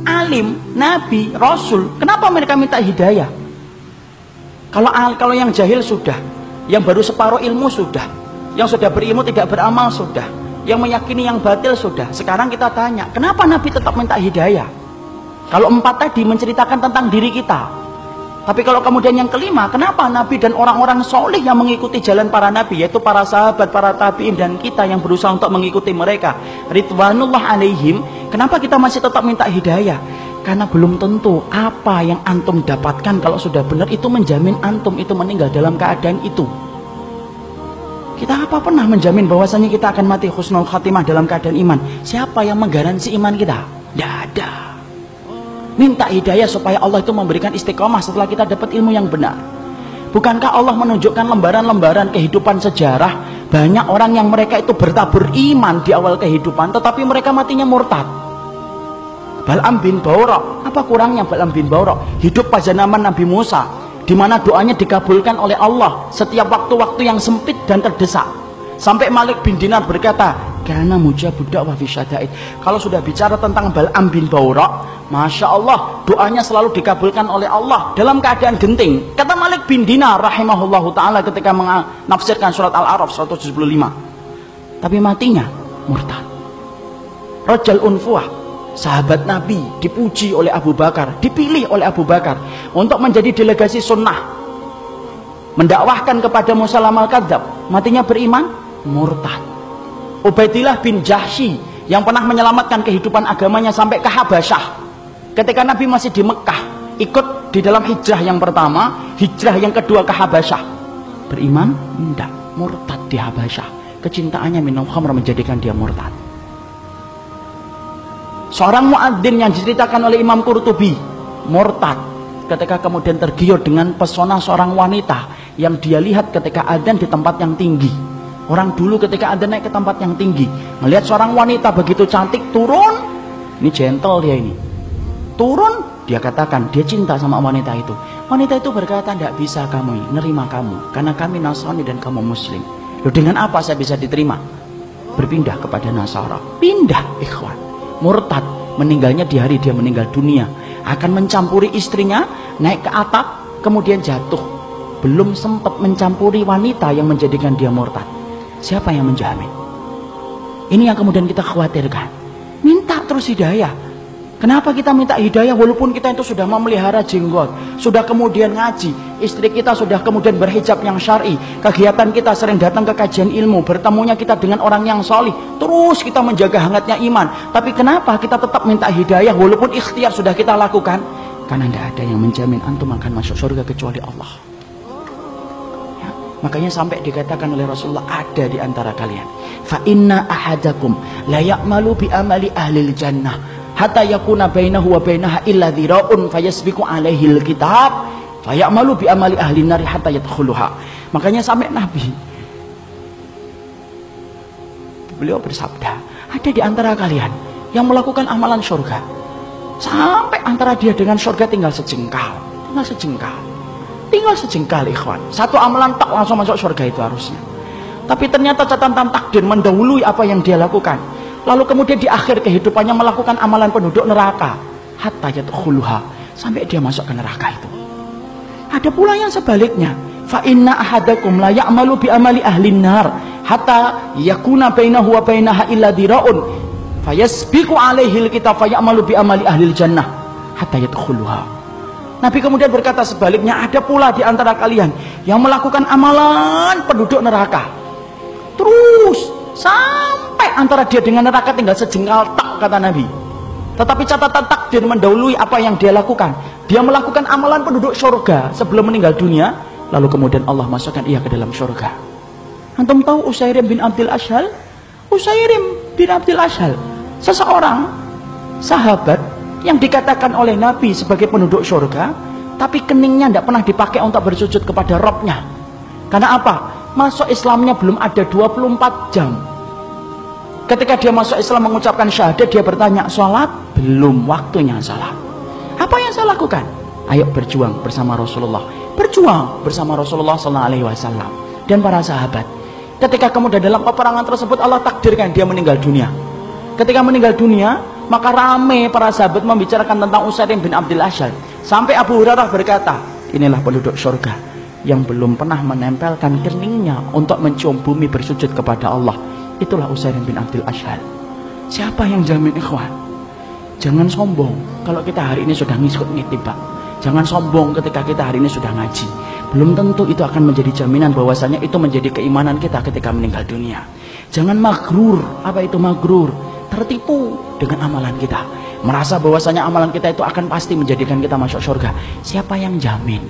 alim, nabi, rasul, kenapa mereka minta hidayah? Kalau yang jahil sudah, yang baru separuh ilmu sudah, yang sudah berilmu tidak beramal sudah, yang meyakini yang batil sudah. Sekarang kita tanya, kenapa Nabi tetap minta hidayah? Kalau 4 tadi menceritakan tentang diri kita, tapi kalau kemudian yang kelima, kenapa Nabi dan orang-orang soleh yang mengikuti jalan para Nabi, yaitu para sahabat, para tabi'in, dan kita yang berusaha untuk mengikuti mereka, ridwanullah alaihim, kenapa kita masih tetap minta hidayah? Karena belum tentu apa yang antum dapatkan kalau sudah benar itu menjamin antum itu meninggal dalam keadaan itu. Kita apa pernah menjamin bahwasanya kita akan mati husnul khatimah dalam keadaan iman? Siapa yang menggaransi iman kita? Tidak ada. Minta hidayah supaya Allah itu memberikan istiqomah setelah kita dapat ilmu yang benar. Bukankah Allah menunjukkan lembaran-lembaran kehidupan sejarah, banyak orang yang mereka itu bertabur iman di awal kehidupan, tetapi mereka matinya murtad. Bal'am bin Ba'urah, apa kurangnya Bal'am bin Ba'urah? Hidup pada zaman Nabi Musa, di mana doanya dikabulkan oleh Allah setiap waktu-waktu yang sempit dan terdesak. Sampai Malik bin Dinar berkata, karena mujabud da'wah fi syada'id. Kalau sudah bicara tentang Bal'am bin Ba'urah, Masya Allah, doanya selalu dikabulkan oleh Allah dalam keadaan genting. Kata Malik bin Dinar rahimahullahu ta'ala ketika menafsirkan surat Al-A'raf 175. Tapi matinya murtad. Rajal Unfuah, sahabat Nabi, dipuji oleh Abu Bakar, dipilih oleh Abu Bakar untuk menjadi delegasi sunnah, mendakwahkan kepada Musalam al-Kadzab, matinya beriman, murtad. Ubaidillah bin Jahsy yang pernah menyelamatkan kehidupan agamanya sampai ke Habasyah, ketika Nabi masih di Mekah, ikut di dalam hijrah yang pertama, hijrah yang kedua ke Habasyah, beriman? Tidak, murtad di Habasyah. Kecintaannya minum khamr menjadikan dia murtad. Seorang muadzin yang diceritakan oleh Imam Qurtubi, murtad ketika kemudian tergiur dengan pesona seorang wanita yang dia lihat ketika adzan di tempat yang tinggi. Orang dulu ketika adzan naik ke tempat yang tinggi, melihat seorang wanita begitu cantik turun, ini gentle dia ini, turun, dia katakan dia cinta sama wanita itu. Wanita itu berkata, tidak bisa kami nerima kamu karena kami Nasrani dan kamu Muslim. Loh, dengan apa saya bisa diterima? Berpindah kepada Nasara. Pindah, ikhwan. Murtad, meninggalnya di hari dia meninggal dunia, akan mencampuri istrinya, naik ke atap, kemudian jatuh. Belum sempat mencampuri wanita yang menjadikan dia murtad. Siapa yang menjamin? Ini yang kemudian kita khawatirkan. Minta terus hidayah. Kenapa kita minta hidayah walaupun kita itu sudah memelihara jenggot, sudah kemudian ngaji, istri kita sudah kemudian berhijab yang syar'i, kegiatan kita sering datang ke kajian ilmu, bertemunya kita dengan orang yang solih, terus kita menjaga hangatnya iman. Tapi kenapa kita tetap minta hidayah walaupun ikhtiar sudah kita lakukan? Karena tidak ada yang menjamin antum akan masuk surga kecuali Allah. Ya, makanya sampai dikatakan oleh Rasulullah, ada di antara kalian, fa inna ahadakum la ya'malu bi amali ahlil jannah hatta yakuna bainahu wa bainaha illa dhira'un fayasbiqu alaihi alkitab fayamalu bi amali ahli nari hatta yadkhuluha. Makanya sampai Nabi beliau bersabda, ada di antara kalian yang melakukan amalan surga sampai antara dia dengan surga tinggal sejengkal, tinggal sejengkal ikhwan. Satu amalan tak langsung masuk surga itu harusnya, tapi ternyata catatan takdir mendahului apa yang dia lakukan. Lalu kemudian di akhir kehidupannya melakukan amalan penduduk neraka hatta yadkhuluha, sampai dia masuk ke neraka itu. Ada pula yang sebaliknya, fa inna ahadakum la ya'malu bi amali ahlin nar hatta yakuna bainahu wa bainaha illa dira'un fayasbiqu alaihi alkitab fayamalu bi amali ahlil jannah hatta yadkhuluha. Nabi kemudian berkata sebaliknya, ada pula di antara kalian yang melakukan amalan penduduk neraka, terus sampai antara dia dengan neraka tinggal sejengkal tak, kata Nabi. Tetapi catatan takdir mendahului apa yang dia lakukan. Dia melakukan amalan penduduk surga sebelum meninggal dunia, lalu kemudian Allah masukkan ia ke dalam surga. Antum tahu Usairim bin Abdul Ashhal? Usairim bin Abdul Ashhal, seseorang sahabat yang dikatakan oleh Nabi sebagai penduduk surga, tapi keningnya tidak pernah dipakai untuk bersujud kepada Rabbnya. Karena apa? Masuk Islamnya belum ada 24 jam. Ketika dia masuk Islam mengucapkan syahadat, dia bertanya, sholat? Belum waktunya sholat. Apa yang saya lakukan? Ayo berjuang bersama Rasulullah. Berjuang bersama Rasulullah SAW dan para sahabat. Ketika kemudian dalam peperangan tersebut Allah takdirkan dia meninggal dunia. Ketika meninggal dunia, Maka rame para sahabat membicarakan tentang Utsairim bin Abdul Asyhal. Sampai Abu Hurairah berkata, inilah penduduk surga yang belum pernah menempelkan keningnya untuk mencium bumi bersujud kepada Allah. Itulah Utsairim bin Abdul Asyhal. Siapa yang jamin, ikhwan? Jangan sombong kalau kita hari ini sudah ngikut-ngitip, Pak. Jangan sombong ketika kita hari ini sudah ngaji. Belum tentu itu akan menjadi jaminan bahwasanya itu menjadi keimanan kita ketika meninggal dunia. Jangan magrur. Apa itu magrur? Tertipu dengan amalan kita. Merasa bahwasanya amalan kita itu akan pasti menjadikan kita masuk surga. Siapa yang jamin?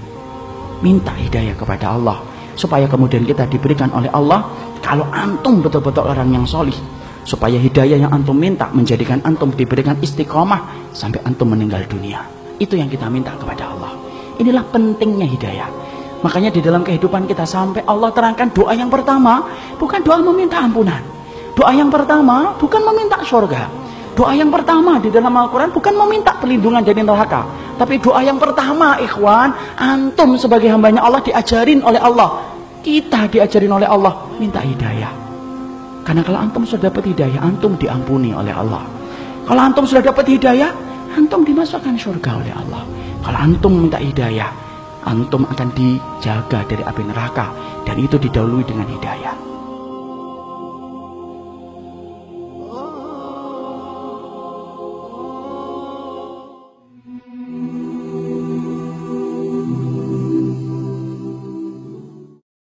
Minta hidayah kepada Allah, supaya kemudian kita diberikan oleh Allah. Kalau antum betul-betul orang yang solih, supaya hidayah yang antum minta menjadikan antum diberikan istiqomah sampai antum meninggal dunia. Itu yang kita minta kepada Allah. Inilah pentingnya hidayah. Makanya di dalam kehidupan kita sampai Allah terangkan doa yang pertama bukan doa meminta ampunan. Doa yang pertama bukan meminta surga. Doa yang pertama di dalam Al-Quran bukan meminta perlindungan dari neraka. Tapi doa yang pertama, ikhwan, antum sebagai hambanya Allah diajarin oleh Allah. Kita diajarin oleh Allah minta hidayah. Karena kalau antum sudah dapat hidayah, antum diampuni oleh Allah. Kalau antum sudah dapat hidayah, antum dimasukkan surga oleh Allah. Kalau antum minta hidayah, antum akan dijaga dari api neraka. Dan itu didahului dengan hidayah.